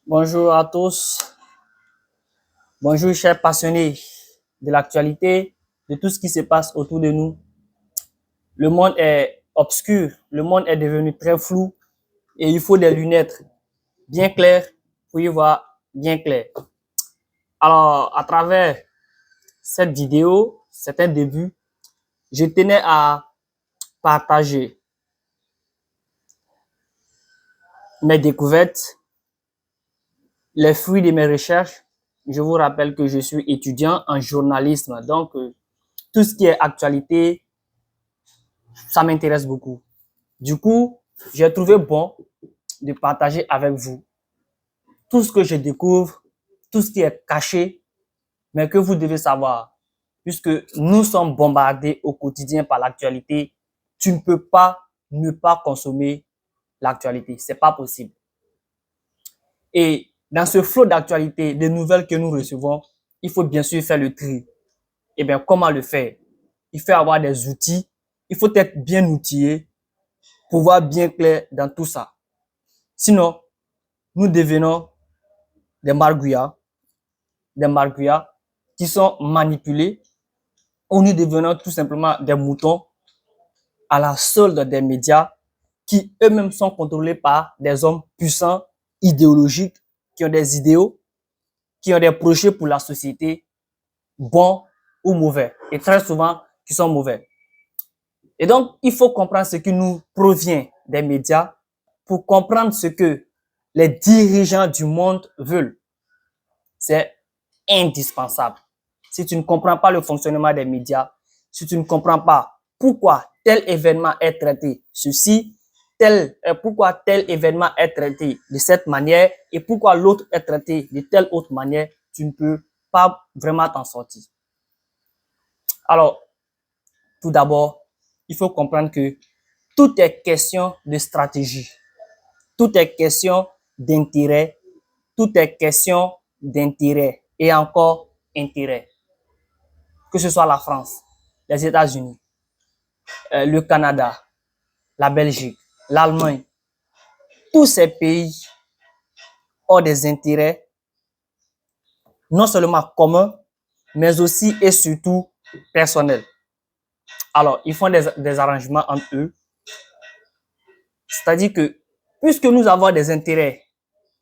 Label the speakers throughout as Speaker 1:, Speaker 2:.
Speaker 1: Bonjour à tous. Bonjour, chers passionnés de l'actualité, de tout ce qui se passe autour de nous. Le monde est obscur, le monde est devenu très flou et il faut des lunettes bien claires pour y voir bien clair. Alors, à travers cette vidéo, c'est un début, je tenais à partager mes découvertes, les fruits de mes recherches. Je vous rappelle que je suis étudiant en journalisme, donc tout ce qui est actualité, ça m'intéresse beaucoup. Du coup, j'ai trouvé bon de partager avec vous tout ce que je découvre, tout ce qui est caché, mais que vous devez savoir. Puisque nous sommes bombardés au quotidien par l'actualité, tu ne peux pas ne pas consommer l'actualité. C'est pas possible. Et dans ce flot d'actualité, des nouvelles que nous recevons, il faut bien sûr faire le tri. Et bien, comment le faire? Il faut avoir des outils, il faut être bien outillé pour voir bien clair dans tout ça. Sinon, nous devenons des margouillards qui sont manipulés, ou nous devenons tout simplement des moutons à la solde des médias qui eux-mêmes sont contrôlés par des hommes puissants, idéologiques, qui ont des idéaux, qui ont des projets pour la société, bons ou mauvais, et très souvent qui sont mauvais. Et donc, il faut comprendre ce qui nous provient des médias pour comprendre ce que les dirigeants du monde veulent. C'est indispensable. Si tu ne comprends pas le fonctionnement des médias, si tu ne comprends pas pourquoi tel événement est traité ceci, pourquoi tel événement est traité de cette manière et pourquoi l'autre est traité de telle autre manière, tu ne peux pas vraiment t'en sortir. Alors, tout d'abord, il faut comprendre que tout est question de stratégie, tout est question d'intérêt, tout est question d'intérêt et encore intérêt. Que ce soit la France, les États-Unis, le Canada, la Belgique, l'Allemagne, tous ces pays ont des intérêts non seulement communs, mais aussi et surtout personnels. Alors, ils font des arrangements entre eux. C'est-à-dire que, puisque nous avons des intérêts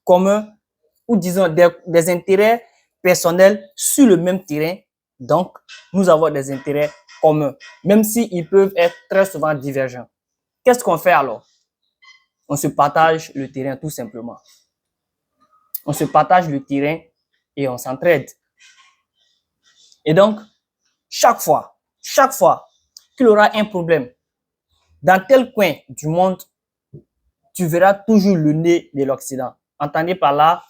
Speaker 1: communs, ou disons des intérêts personnels sur le même terrain, donc nous avons des intérêts communs, même s'ils peuvent être très souvent divergents. Qu'est-ce qu'on fait alors? On se partage le terrain tout simplement. On se partage le terrain et on s'entraide. Et donc, chaque fois qu'il y aura un problème dans tel coin du monde, tu verras toujours le nez de l'Occident. Entendez par là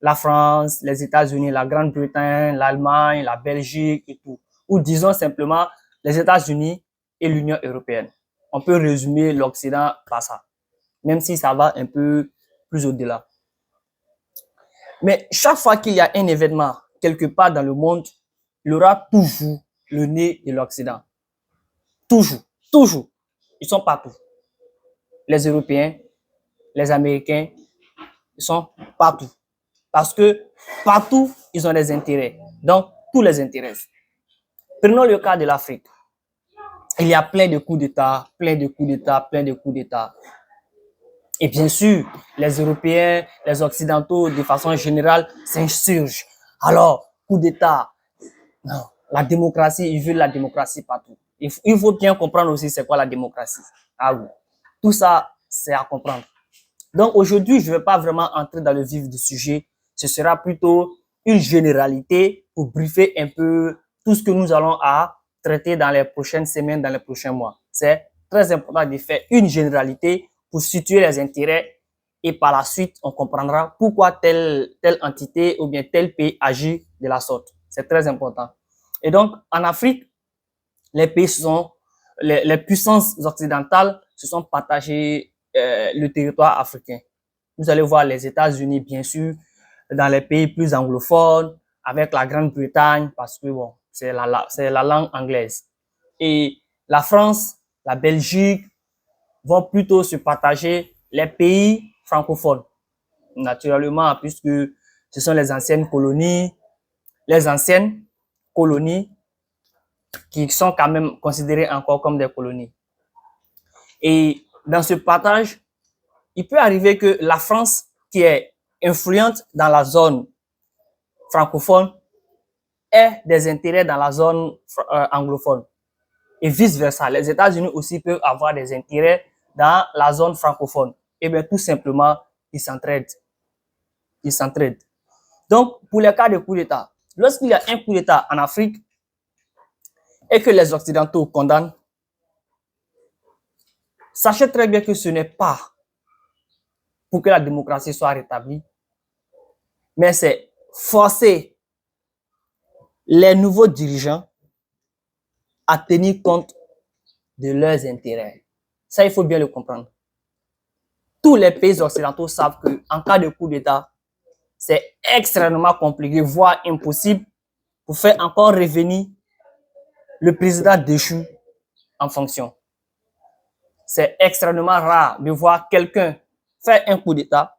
Speaker 1: la France, les États-Unis, la Grande-Bretagne, l'Allemagne, la Belgique et tout. Ou disons simplement les États-Unis et l'Union européenne. On peut résumer l'Occident par ça, même si ça va un peu plus au-delà. Mais chaque fois qu'il y a un événement quelque part dans le monde, il y aura toujours le nez de l'Occident. Toujours, toujours. Ils sont partout. Les Européens, les Américains, ils sont partout. Parce que partout, ils ont des intérêts. Donc, tout les intéresse. Prenons le cas de l'Afrique. Il y a plein de coups d'État, plein de coups d'État, plein de coups d'État. Et bien sûr, les Européens, les Occidentaux, de façon générale, s'insurgent. Alors, coup d'État, non, la démocratie, ils veulent la démocratie partout. Il faut bien comprendre aussi c'est quoi la démocratie. Ah oui, tout ça, c'est à comprendre. Donc aujourd'hui, je ne vais pas vraiment entrer dans le vif du sujet. Ce sera plutôt une généralité pour briefer un peu tout ce que nous allons à traiter dans les prochaines semaines, dans les prochains mois. C'est très important de faire une généralité pour situer les intérêts et par la suite, on comprendra pourquoi telle entité ou bien tel pays agit de la sorte. C'est très important. Et donc, en Afrique, les pays les puissances occidentales se sont partagées le territoire africain. Vous allez voir les États-Unis, bien sûr, dans les pays plus anglophones, avec la Grande-Bretagne, parce que bon, c'est la langue anglaise. Et la France, la Belgique vont plutôt se partager les pays francophones, naturellement, puisque ce sont les anciennes colonies qui sont quand même considérées encore comme des colonies. Et dans ce partage, il peut arriver que la France, qui est influente dans la zone francophone, ait des intérêts dans la zone anglophone. Et vice-versa. Les États-Unis aussi peuvent avoir des intérêts dans la zone francophone. Et bien, tout simplement, ils s'entraident. Ils s'entraident. Donc, pour les cas de coup d'État, lorsqu'il y a un coup d'État en Afrique et que les Occidentaux condamnent, sachez très bien que ce n'est pas pour que la démocratie soit rétablie, mais c'est forcer les nouveaux dirigeants à tenir compte de leurs intérêts. Ça, il faut bien le comprendre. Tous les pays occidentaux savent qu'en cas de coup d'État, c'est extrêmement compliqué, voire impossible, pour faire encore revenir le président déchu en fonction. C'est extrêmement rare de voir quelqu'un faire un coup d'État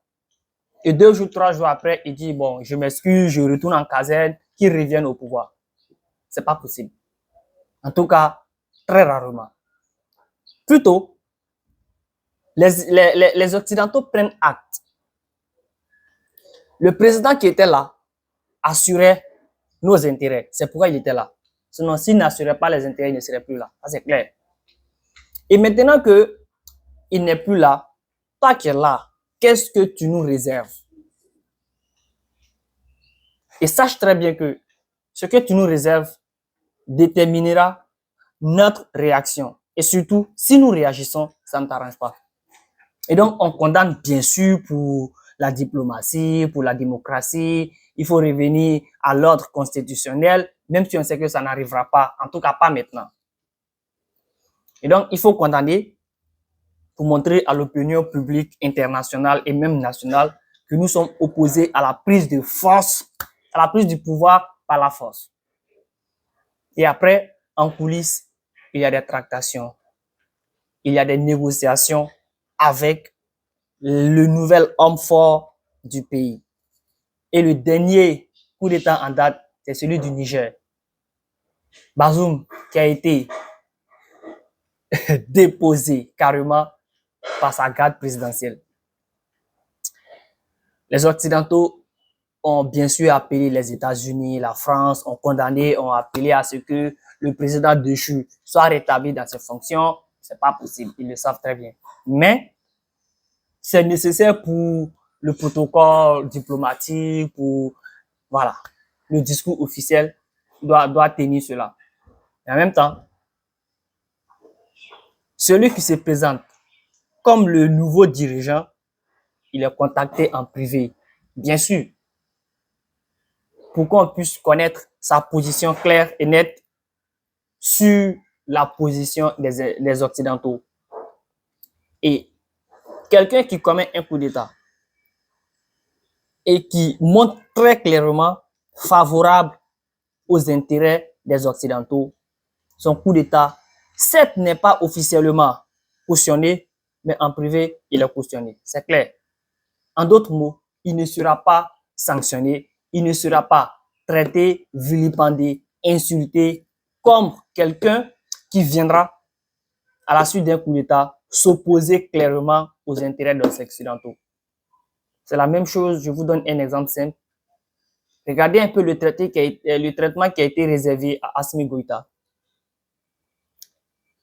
Speaker 1: et 2 jours, 3 jours après, il dit, bon, je m'excuse, je retourne en caserne, qu'il revienne au pouvoir. C'est pas possible. En tout cas, très rarement. Plutôt, les Occidentaux prennent acte. Le président qui était là assurait nos intérêts. C'est pourquoi il était là. Sinon, s'il n'assurait pas les intérêts, il ne serait plus là. Ça, c'est clair. Et maintenant qu'il n'est plus là, toi qui es là, qu'est-ce que tu nous réserves? Et sache très bien que ce que tu nous réserves déterminera notre réaction. Et surtout, si nous réagissons, ça ne t'arrange pas. Et donc, on condamne bien sûr pour la diplomatie, pour la démocratie. Il faut revenir à l'ordre constitutionnel, même si on sait que ça n'arrivera pas, en tout cas pas maintenant. Et donc, il faut condamner pour montrer à l'opinion publique internationale et même nationale que nous sommes opposés à la prise de force, à la prise du pouvoir par la force. Et après, en coulisses, il y a des tractations, il y a des négociations avec le nouvel homme fort du pays. Et le dernier coup d'État en date, c'est celui du Niger. Bazoum, qui a été déposé carrément par sa garde présidentielle. Les Occidentaux ont bien sûr appelé les États-Unis, la France, ont condamné, ont appelé à ce que le président déchu soit rétabli dans ses fonctions. C'est pas possible, ils le savent très bien. Mais c'est nécessaire pour le protocole diplomatique, pour, voilà, le discours officiel doit tenir cela. Et en même temps, celui qui se présente comme le nouveau dirigeant, il est contacté en privé, bien sûr, pour qu'on puisse connaître sa position claire et nette sur la position des Occidentaux. Et quelqu'un qui commet un coup d'État et qui montre très clairement favorable aux intérêts des Occidentaux, son coup d'État, certes, n'est pas officiellement cautionné, mais en privé, il est cautionné. C'est clair. En d'autres mots, il ne sera pas sanctionné, il ne sera pas traité, vilipendé, insulté, comme quelqu'un qui viendra à la suite d'un coup d'État s'opposer clairement aux intérêts des Occidentaux. C'est la même chose, je vous donne un exemple simple. Regardez un peu le traitement qui a été réservé à Assimi Goïta.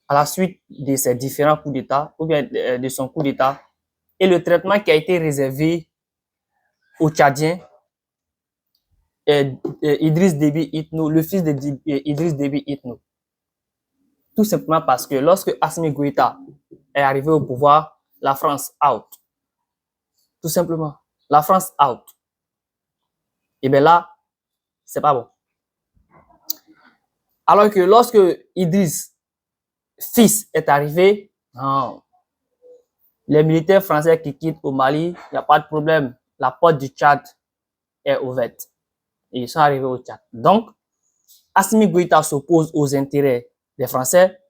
Speaker 1: À la suite de ses différents coups d'État, ou bien de son coup d'État, et le traitement qui a été réservé aux Tchadiens, Idriss Déby Itno, le fils de Idriss Déby Itno. Tout simplement parce que lorsque Assimi Goïta est arrivé au pouvoir, la France out. Tout simplement. La France out. Et bien là, c'est pas bon. Alors que lorsque Idriss, fils, est arrivé, non, les militaires français qui quittent au Mali, il n'y a pas de problème. La porte du Tchad est ouverte. Et ils sont arrivés au Tchad. Donc, Assimi Goïta s'oppose aux intérêts des Français.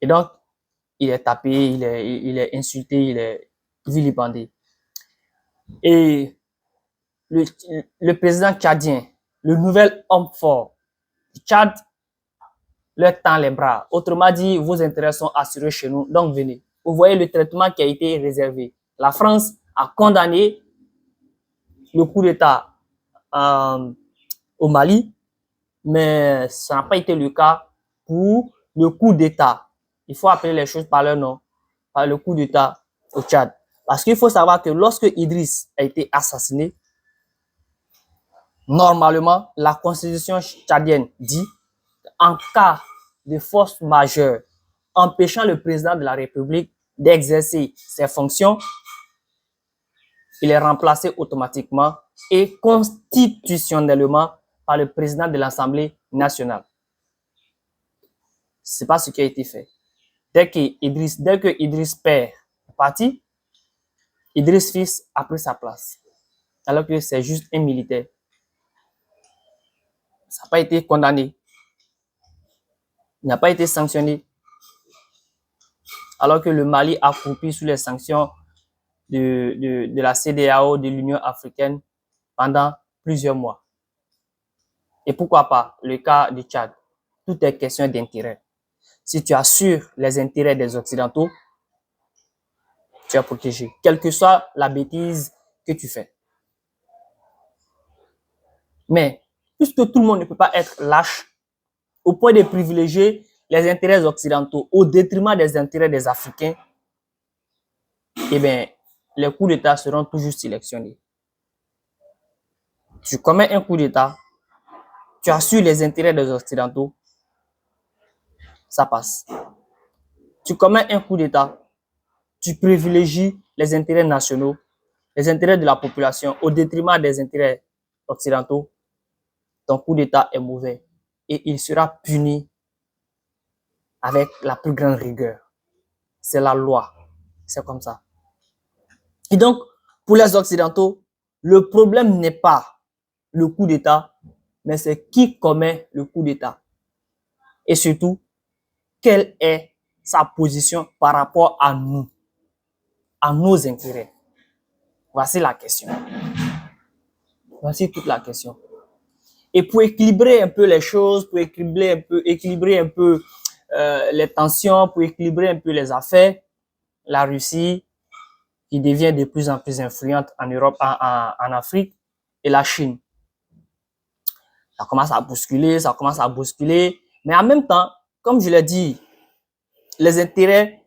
Speaker 1: Et donc, il est tapé, il est insulté, vilipendé. Et le président tchadien, le nouvel homme fort du Tchad, leur tend les bras. Autrement dit, vos intérêts sont assurés chez nous, donc venez. Vous voyez le traitement qui a été réservé. La France a condamné le coup d'État au Mali, mais ça n'a pas été le cas pour le coup d'État. Il faut appeler les choses par leur nom, par le coup d'État au Tchad. Parce qu'il faut savoir que lorsque Idriss a été assassiné, normalement, la constitution tchadienne dit en cas de force majeure empêchant le président de la République d'exercer ses fonctions, il est remplacé automatiquement et constitutionnellement par le président de l'Assemblée nationale. C'est pas ce qui a été fait. Dès que Idriss père est parti, Idriss fils a pris sa place. Alors que c'est juste un militaire. Ça n'a pas été condamné. Il n'a pas été sanctionné. Alors que le Mali a croupi sous les sanctions de la CEDEAO, de l'Union africaine, pendant plusieurs mois. Et pourquoi pas le cas du Tchad? Tout est question d'intérêt. Si tu assures les intérêts des Occidentaux, tu es protégé, quelle que soit la bêtise que tu fais. Mais, puisque tout le monde ne peut pas être lâche, au point de privilégier les intérêts occidentaux au détriment des intérêts des Africains, eh bien, les coups d'État seront toujours sélectionnés. Tu commets un coup d'État, tu assures les intérêts des Occidentaux, ça passe. Tu commets un coup d'État, tu privilégies les intérêts nationaux, les intérêts de la population au détriment des intérêts occidentaux, ton coup d'État est mauvais et il sera puni avec la plus grande rigueur. C'est la loi. C'est comme ça. Et donc, pour les Occidentaux, le problème n'est pas le coup d'État, mais c'est qui commet le coup d'État. Et surtout, quelle est sa position par rapport à nous, à nos intérêts. Voici la question. Voici toute la question. Et pour équilibrer un peu les choses, pour équilibrer un peu les tensions, pour équilibrer un peu les affaires, la Russie, qui devient de plus en plus influente en Europe, en Afrique, et la Chine. Ça commence à bousculer, mais en même temps, comme je l'ai dit, les intérêts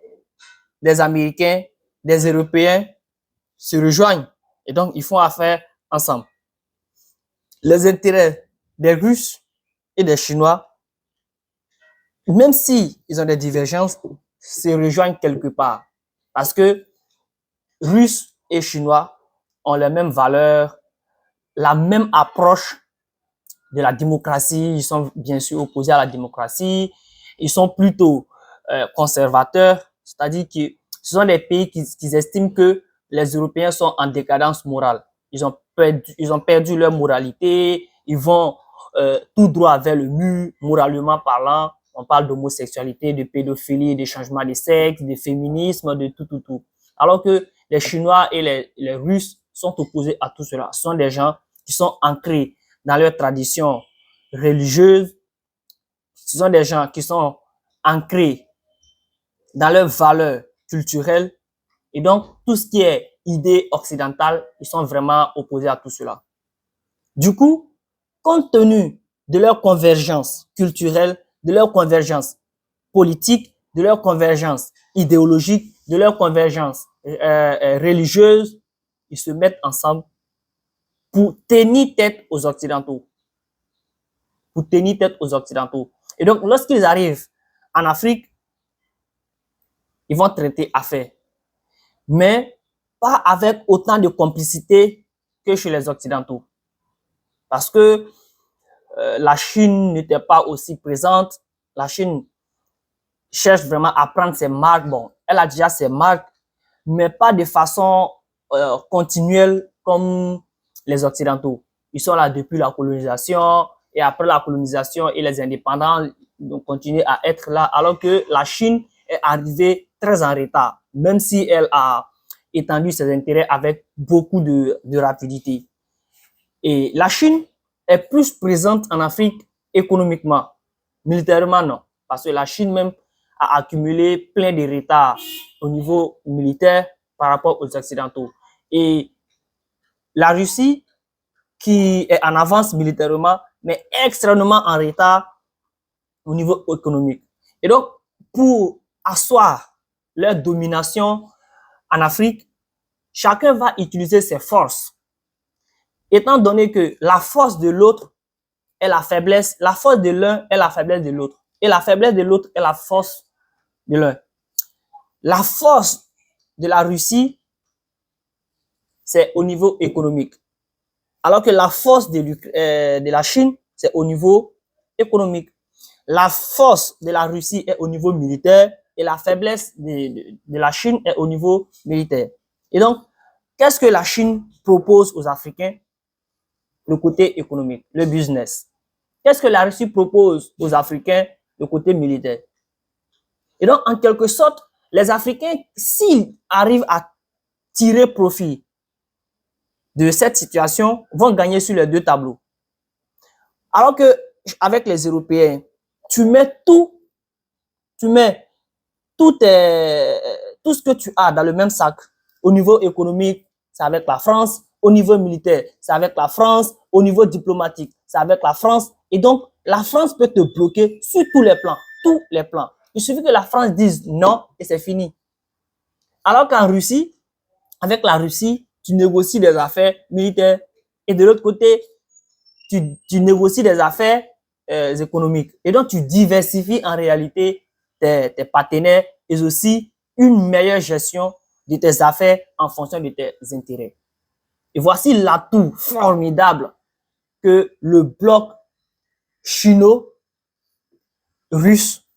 Speaker 1: des Américains, des Européens se rejoignent, et donc ils font affaire ensemble. Les intérêts des Russes et des Chinois, même si ils ont des divergences, se rejoignent quelque part. Parce que Russes et Chinois ont les mêmes valeurs, la même approche de la démocratie. Ils sont bien sûr opposés à la démocratie. Ils sont plutôt conservateurs, c'est-à-dire que ce sont des pays qui estiment que les Européens sont en décadence morale. Ils ont perdu leur moralité. Ils vont tout droit vers le mur, moralement parlant. On parle d'homosexualité, de pédophilie, de changement de sexe, de féminisme, de tout. Alors que les Chinois et les Russes sont opposés à tout cela. Ce sont des gens qui sont ancrés dans leur tradition religieuse. Ce sont des gens qui sont ancrés dans leurs valeurs culturelles. Et donc, tout ce qui est idée occidentale, ils sont vraiment opposés à tout cela. Du coup, compte tenu de leur convergence culturelle, de leur convergence politique, de leur convergence idéologique, de leur convergence religieuse, ils se mettent ensemble pour tenir tête aux Occidentaux. Pour tenir tête aux Occidentaux. Et donc, lorsqu'ils arrivent en Afrique, ils vont traiter affaires. Mais pas avec autant de complicité que chez les Occidentaux. Parce que la Chine n'était pas aussi présente. La Chine cherche vraiment à prendre ses marques. Bon, elle a déjà ses marques, mais pas de façon continuelle comme les Occidentaux. Ils sont là depuis la colonisation, et après la colonisation et les indépendants ont continué à être là, alors que la Chine est arrivée très en retard, même si elle a étendu ses intérêts avec beaucoup de rapidité. Et la Chine est plus présente en Afrique économiquement, militairement non, parce que la Chine même a accumulé plein de retards au niveau militaire par rapport aux Occidentaux. Et la Russie, qui est en avance militairement, mais extrêmement en retard au niveau économique. Et donc, pour asseoir leur domination en Afrique, chacun va utiliser ses forces. Étant donné que la force de l'autre est la faiblesse, la force de l'un est la faiblesse de l'autre. Et la faiblesse de l'autre est la force de l'un. La force de la Russie, c'est au niveau économique. Alors que la force de la Chine, c'est au niveau économique. La force de la Russie est au niveau militaire et la faiblesse de la Chine est au niveau militaire. Et donc, qu'est-ce que la Chine propose aux Africains? Le côté économique, le business. Qu'est-ce que la Russie propose aux Africains? Le côté militaire. Et donc, en quelque sorte, les Africains, s'ils arrivent à tirer profit de cette situation, vont gagner sur les deux tableaux. Alors que avec les Européens, tu mets tout ce que tu as dans le même sac. Au niveau économique, c'est avec la France. Au niveau militaire, c'est avec la France. Au niveau diplomatique, c'est avec la France. Et donc, la France peut te bloquer sur tous les plans. Tous les plans. Il suffit que la France dise non et c'est fini. Alors qu'en Russie, avec la Russie, tu négocies des affaires militaires. Et de l'autre côté, tu négocies des affaires économiques. Et donc, tu diversifies en réalité tes partenaires et aussi une meilleure gestion de tes affaires en fonction de tes intérêts. Et voici l'atout formidable que le bloc chino-russe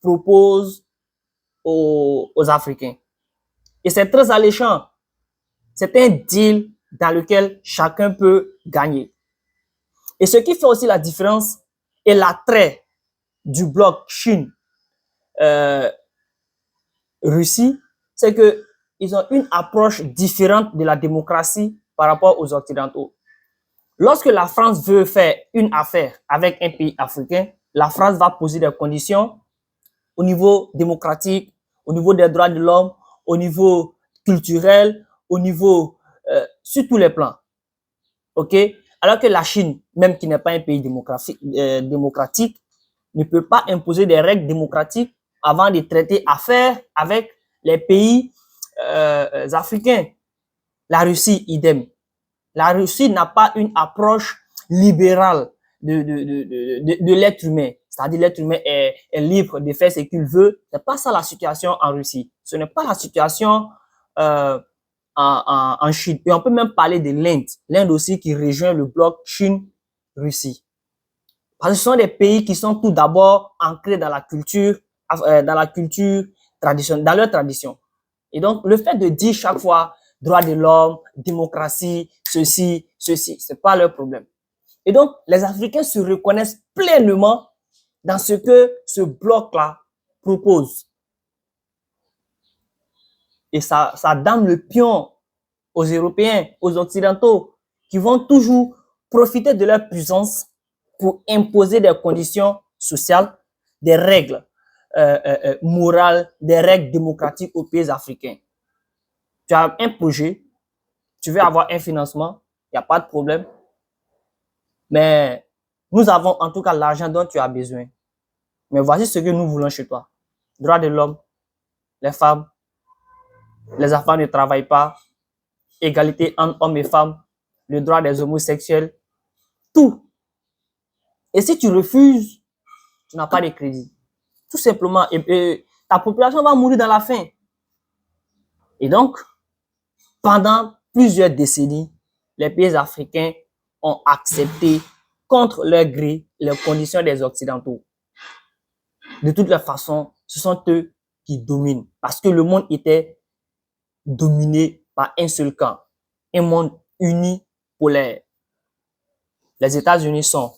Speaker 1: propose aux Africains. Et c'est très alléchant. C'est un deal dans lequel chacun peut gagner. Et ce qui fait aussi la différence et l'attrait du bloc Chine-Russie, c'est qu'ils ont une approche différente de la démocratie par rapport aux Occidentaux. Lorsque la France veut faire une affaire avec un pays africain, la France va poser des conditions au niveau démocratique, au niveau des droits de l'homme, au niveau culturel, au niveau sur tous les plans. OK? Alors que la Chine, même qui n'est pas un pays démocratique, ne peut pas imposer des règles démocratiques avant de traiter affaires avec les pays africains. La Russie, idem. La Russie n'a pas une approche libérale de l'être humain. C'est-à-dire l'être humain est libre de faire ce qu'il veut. Ce n'est pas ça la situation en Russie. Ce n'est pas la situation en Chine. Et on peut même parler de l'Inde. L'Inde aussi qui rejoint le bloc Chine-Russie. Parce que ce sont des pays qui sont tout d'abord ancrés dans la culture traditionnelle, dans leur tradition. Et donc, le fait de dire chaque fois droits de l'homme, démocratie, ceci, c'est pas leur problème. Et donc, les Africains se reconnaissent pleinement dans ce que ce bloc-là propose. Et ça donne le pion aux Européens, aux Occidentaux, qui vont toujours profiter de leur puissance pour imposer des conditions sociales, des règles morales, des règles démocratiques aux pays africains. Tu as un projet, tu veux avoir un financement, il n'y a pas de problème. Mais nous avons en tout cas l'argent dont tu as besoin. Mais voici ce que nous voulons chez toi. Droits de l'homme, les femmes, les enfants ne travaillent pas, égalité entre hommes et femmes, le droit des homosexuels, tout. Et si tu refuses, tu n'as pas de crédit. Tout simplement. Et ta population va mourir dans la faim. Et donc, pendant plusieurs décennies, les pays africains ont accepté contre leur gré les conditions des Occidentaux. De toutes les façons, ce sont eux qui dominent. Parce que le monde était dominé par un seul camp. Un monde uni polaire. Les États-Unis sont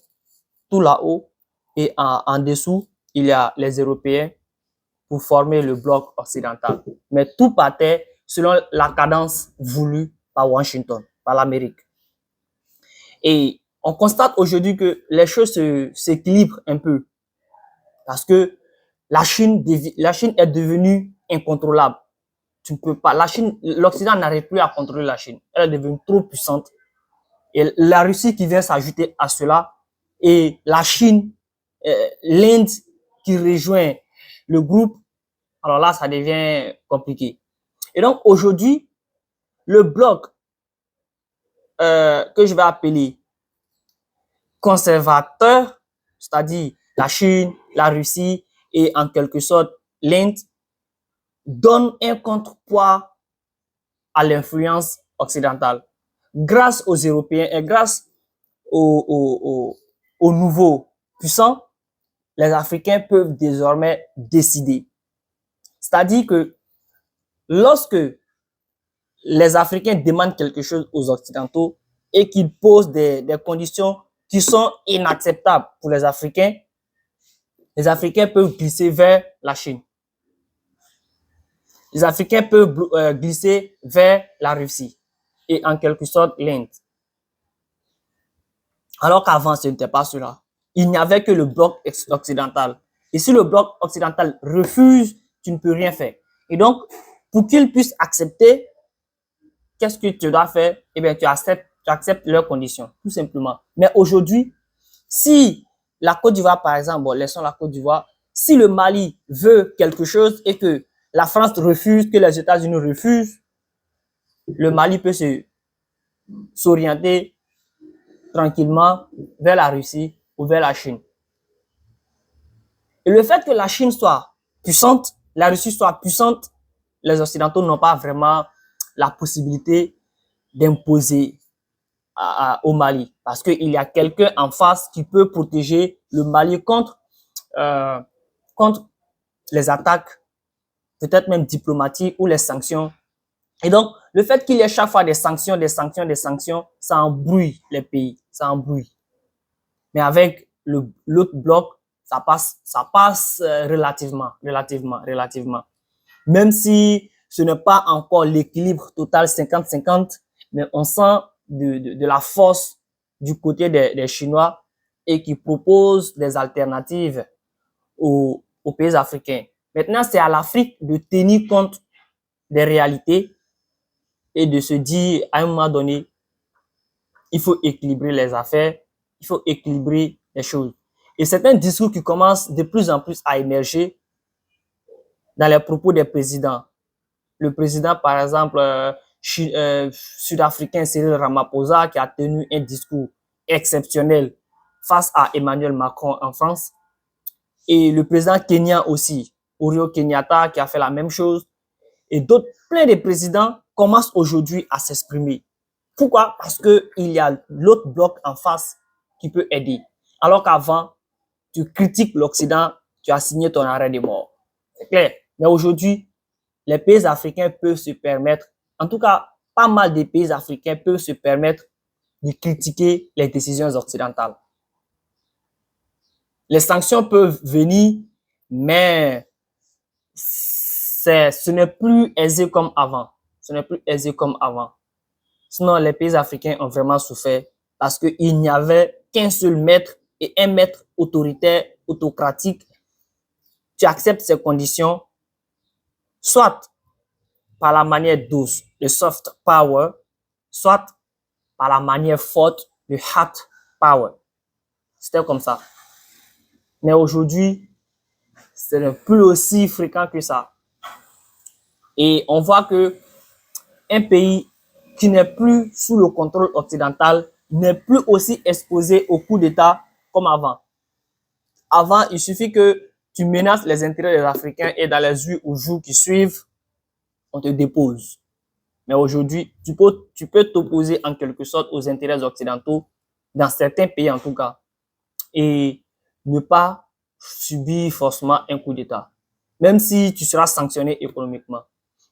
Speaker 1: tout là-haut et en dessous, il y a les Européens pour former le bloc occidental. Mais tout partait selon la cadence voulue par Washington, par l'Amérique. Et on constate aujourd'hui que les choses s'équilibrent un peu parce que la Chine est devenue incontrôlable. Tu ne peux pas. L'Occident n'arrive plus à contrôler la Chine. Elle est devenue trop puissante. Et la Russie qui vient s'ajouter à cela et la Chine, l'Inde qui rejoint le groupe, alors là, ça devient compliqué. Et donc aujourd'hui, le bloc que je vais appeler conservateur, c'est-à-dire la Chine, la Russie et en quelque sorte l'Inde, donne un contrepoids à l'influence occidentale. Grâce aux Européens et grâce aux nouveaux puissants, les Africains peuvent désormais décider. C'est-à-dire que lorsque les Africains demandent quelque chose aux Occidentaux et qu'ils posent des conditions qui sont inacceptables pour les Africains peuvent glisser vers la Chine. Les Africains peuvent glisser vers la Russie et en quelque sorte l'Inde. Alors qu'avant, ce n'était pas cela. Il n'y avait que le bloc occidental. Et si le bloc occidental refuse, tu ne peux rien faire. Et donc, pour qu'ils puissent accepter, qu'est-ce que tu dois faire? Eh bien, tu acceptes leurs conditions, tout simplement. Mais aujourd'hui, si la Côte d'Ivoire, par exemple, bon, laissons la Côte d'Ivoire, si le Mali veut quelque chose et que la France refuse, que les États-Unis refusent, le Mali peut s'orienter tranquillement vers la Russie ou vers la Chine. Et le fait que la Chine soit puissante, la Russie soit puissante, les Occidentaux n'ont pas vraiment la possibilité d'imposer au Mali. Parce qu'il y a quelqu'un en face qui peut protéger le Mali contre les attaques, peut-être même diplomatiques ou les sanctions. Et donc, le fait qu'il y ait chaque fois des sanctions, ça embrouille les pays, ça embrouille. Mais avec l'autre bloc, ça passe relativement. Même si ce n'est pas encore l'équilibre total 50-50, mais on sent de la force du côté des Chinois et qui proposent des alternatives aux pays africains. Maintenant, c'est à l'Afrique de tenir compte des réalités et de se dire, à un moment donné, il faut équilibrer les affaires, il faut équilibrer les choses. Et c'est un discours qui commence de plus en plus à émerger dans les propos des présidents. Le président, par exemple, sud-africain Cyril Ramaphosa, qui a tenu un discours exceptionnel face à Emmanuel Macron en France. Et le président kenyan aussi, Uhuru Kenyatta, qui a fait la même chose. Et d'autres, plein de présidents commencent aujourd'hui à s'exprimer. Pourquoi? Parce qu'il y a l'autre bloc en face qui peut aider. Alors qu'avant, tu critiques l'Occident, tu as signé ton arrêt de mort. C'est clair. Mais aujourd'hui, les pays africains peuvent se permettre, en tout cas, pas mal de pays africains peuvent se permettre de critiquer les décisions occidentales. Les sanctions peuvent venir, mais ce n'est plus aisé comme avant. Ce n'est plus aisé comme avant. Sinon, les pays africains ont vraiment souffert parce qu'il n'y avait qu'un seul maître et un maître autoritaire, autocratique. Tu acceptes ces conditions, soit par la manière douce, le soft power, soit par la manière forte, le hard power. C'était comme ça. Mais aujourd'hui, ce n'est plus aussi fréquent que ça. Et on voit que un pays qui n'est plus sous le contrôle occidental n'est plus aussi exposé aux coups d'État comme avant. Avant, il suffit que tu menaces les intérêts des Africains et dans les jours qui suivent, on te dépose. Mais aujourd'hui, tu peux t'opposer en quelque sorte aux intérêts occidentaux, dans certains pays en tout cas, et ne pas subir forcément un coup d'État, même si tu seras sanctionné économiquement.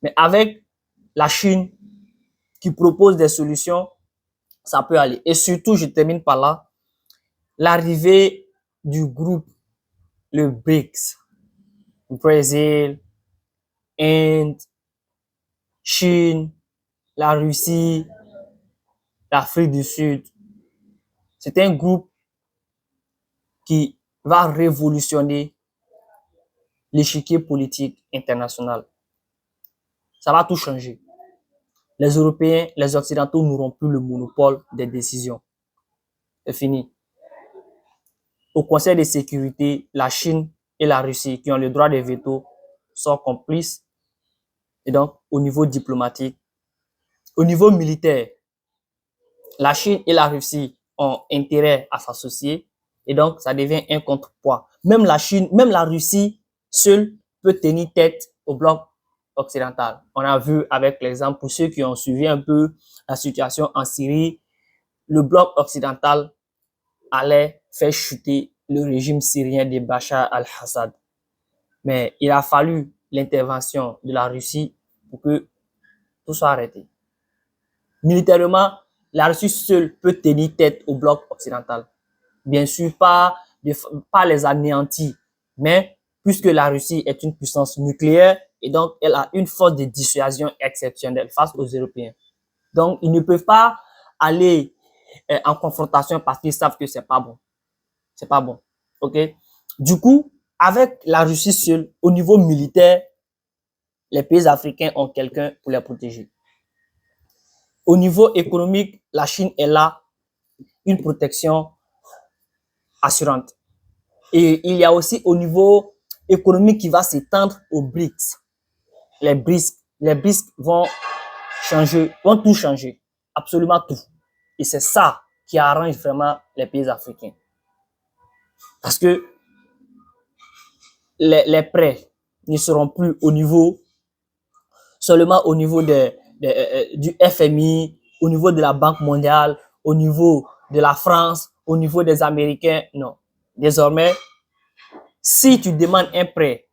Speaker 1: Mais avec la Chine qui propose des solutions, ça peut aller. Et surtout, je termine par là, l'arrivée du groupe, le BRICS, Brésil, Inde, Chine, la Russie, l'Afrique du Sud. C'est un groupe qui va révolutionner l'échiquier politique international. Ça va tout changer. Les Européens, les Occidentaux n'auront plus le monopole des décisions. C'est fini. Au Conseil de sécurité, la Chine et la Russie, qui ont le droit de veto, sont complices. Et donc, au niveau diplomatique, au niveau militaire, la Chine et la Russie ont intérêt à s'associer. Et donc, ça devient un contrepoids. Même la Chine, même la Russie seule peut tenir tête au bloc occidental. On a vu avec l'exemple, pour ceux qui ont suivi un peu la situation en Syrie, le bloc occidental allait faire chuter le régime syrien de Bachar al-Assad. Mais il a fallu l'intervention de la Russie pour que tout soit arrêté. Militairement, la Russie seule peut tenir tête au bloc occidental. Bien sûr, pas les anéantir, mais puisque la Russie est une puissance nucléaire et donc elle a une force de dissuasion exceptionnelle face aux Européens. Donc, ils ne peuvent pas aller en confrontation parce qu'ils savent que c'est pas bon. C'est pas bon. OK? Du coup, avec la Russie seule, au niveau militaire, les pays africains ont quelqu'un pour les protéger. Au niveau économique, la Chine est là, une protection assurante. Et il y a aussi au niveau économique qui va s'étendre aux BRICS. Les BRICS vont tout changer, absolument tout. Et c'est ça qui arrange vraiment les pays africains. Parce que les prêts ne seront plus seulement au niveau du FMI, au niveau de la Banque mondiale, au niveau de la France, au niveau des Américains. Non. Désormais, si tu demandes un prêt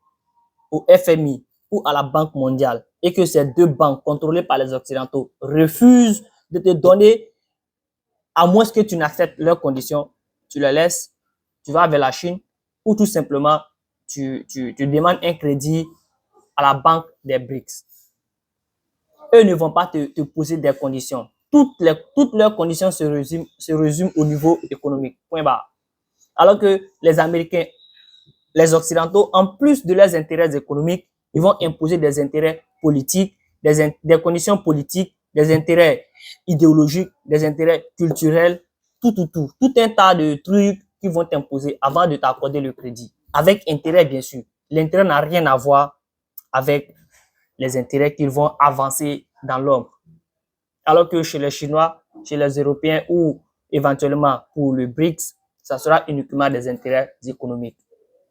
Speaker 1: au FMI ou à la Banque mondiale et que ces deux banques contrôlées par les Occidentaux refusent de te donner, à moins que tu n'acceptes leurs conditions, tu les laisses, tu vas vers la Chine ou tout simplement tu demandes un crédit à la banque des BRICS. Eux ne vont pas te poser des conditions. Toutes leurs conditions se résument au niveau économique. Point barre. Alors que les Américains, les Occidentaux, en plus de leurs intérêts économiques, ils vont imposer des intérêts politiques, des conditions politiques, des intérêts idéologiques, des intérêts culturels, tout un tas de trucs qui vont t'imposer avant de t'accorder le crédit. Avec intérêt, bien sûr. L'intérêt n'a rien à voir avec les intérêts qu'ils vont avancer dans l'ombre. Alors que chez les Chinois, chez les Européens ou éventuellement pour le BRICS, ça sera uniquement des intérêts économiques.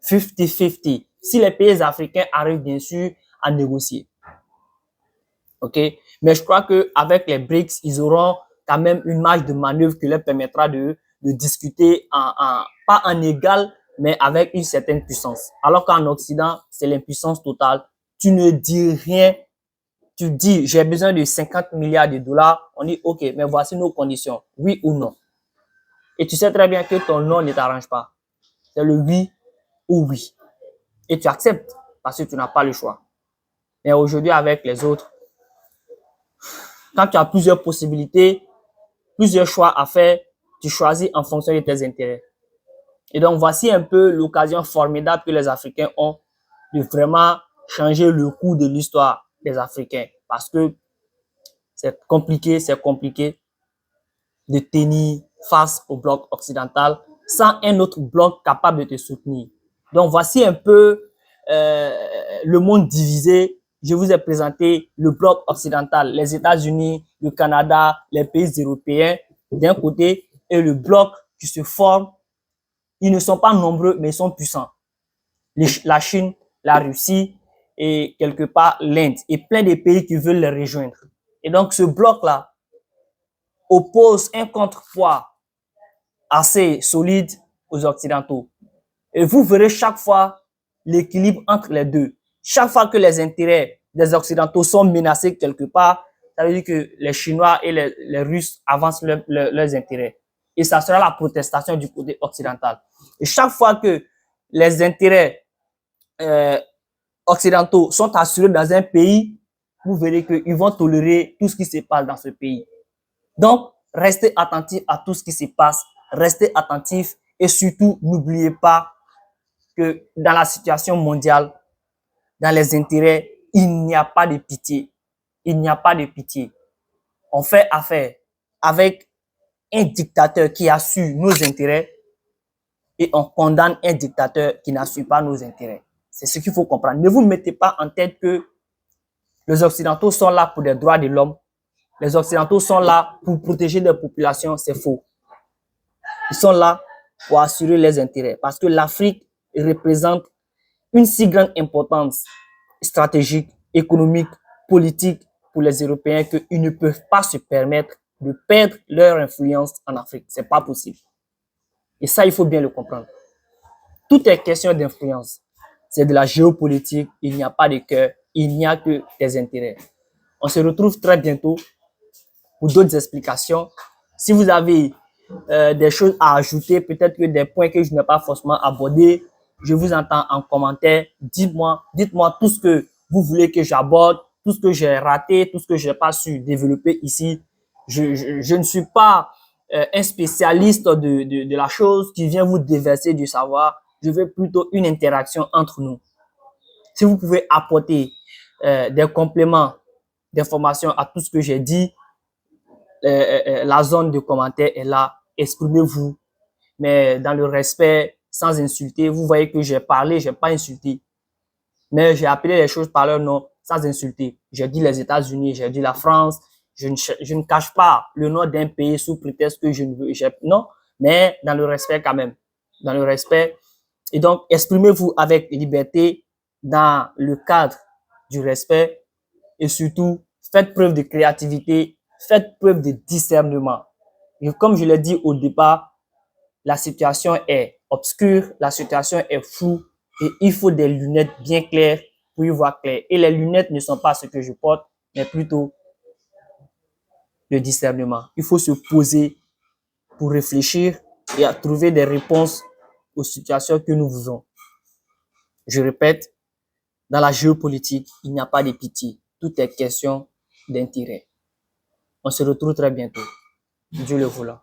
Speaker 1: 50-50. Si les pays africains arrivent bien sûr à négocier. OK? Mais je crois qu'avec les BRICS, ils auront quand même une marge de manœuvre qui leur permettra de discuter pas en égal, mais avec une certaine puissance. Alors qu'en Occident, c'est l'impuissance totale. Tu ne dis rien. Tu dis, j'ai besoin de 50 milliards de dollars. On dit, OK, mais voici nos conditions. Oui ou non. Et tu sais très bien que ton non ne t'arrange pas. C'est le oui ou oui. Et tu acceptes parce que tu n'as pas le choix. Mais aujourd'hui, avec les autres, quand tu as plusieurs possibilités, plusieurs choix à faire, tu choisis en fonction de tes intérêts. Et donc, voici un peu l'occasion formidable que les Africains ont de vraiment changer le cours de l'histoire des Africains. Parce que c'est compliqué de tenir face au bloc occidental sans un autre bloc capable de te soutenir. Donc, voici un peu le monde divisé. Je vous ai présenté le bloc occidental, les États-Unis, le Canada, les pays européens d'un côté et le bloc qui se forme. Ils ne sont pas nombreux, mais ils sont puissants. La Chine, la Russie et quelque part l'Inde et plein de pays qui veulent les rejoindre. Et donc, ce bloc-là oppose un contrepoids assez solide aux Occidentaux. Et vous verrez chaque fois l'équilibre entre les deux. Chaque fois que les intérêts des Occidentaux sont menacés quelque part, ça veut dire que les Chinois et les Russes avancent leurs intérêts. Et ça sera la protestation du côté occidental. Et chaque fois que les intérêts occidentaux sont assurés dans un pays, vous verrez qu'ils vont tolérer tout ce qui se passe dans ce pays. Donc, restez attentifs à tout ce qui se passe, restez attentifs et surtout, n'oubliez pas que dans la situation mondiale, dans les intérêts, il n'y a pas de pitié. Il n'y a pas de pitié. On fait affaire avec un dictateur qui assure nos intérêts et on condamne un dictateur qui n'assure pas nos intérêts. C'est ce qu'il faut comprendre. Ne vous mettez pas en tête que les Occidentaux sont là pour les droits de l'homme. Les Occidentaux sont là pour protéger les populations. C'est faux. Ils sont là pour assurer les intérêts. Parce que l'Afrique représente une si grande importance stratégique, économique, politique pour les Européens qu'ils ne peuvent pas se permettre de perdre leur influence en Afrique. C'est pas possible. Et ça, il faut bien le comprendre. Tout est question d'influence. C'est de la géopolitique. Il n'y a pas de cœur. Il n'y a que des intérêts. On se retrouve très bientôt pour d'autres explications. Si vous avez des choses à ajouter, peut-être que des points que je n'ai pas forcément abordés, je vous entends en commentaire. Dites-moi tout ce que vous voulez que j'aborde, tout ce que j'ai raté, tout ce que je n'ai pas su développer ici. Je ne suis pas un spécialiste de la chose qui vient vous déverser du savoir. Je veux plutôt une interaction entre nous. Si vous pouvez apporter des compléments d'informations à tout ce que j'ai dit, la zone de commentaires est là. Exprimez-vous, mais dans le respect, sans insulter. Vous voyez que j'ai parlé, j'ai pas insulté. Mais j'ai appelé les choses par leur nom, sans insulter. J'ai dit les États-Unis, j'ai dit la France. Je ne cache pas le nom d'un pays sous prétexte que je ne veux. Non, mais dans le respect quand même. Dans le respect. Et donc, exprimez-vous avec liberté dans le cadre du respect. Et surtout, faites preuve de créativité, faites preuve de discernement. Et comme je l'ai dit au départ, la situation est obscure, la situation est floue et il faut des lunettes bien claires pour y voir clair. Et les lunettes ne sont pas ce que je porte, mais plutôt le discernement. Il faut se poser pour réfléchir et à trouver des réponses aux situations que nous vivons. Je répète, dans la géopolitique, il n'y a pas de pitié. Tout est question d'intérêt. On se retrouve très bientôt. Dieu le voulant.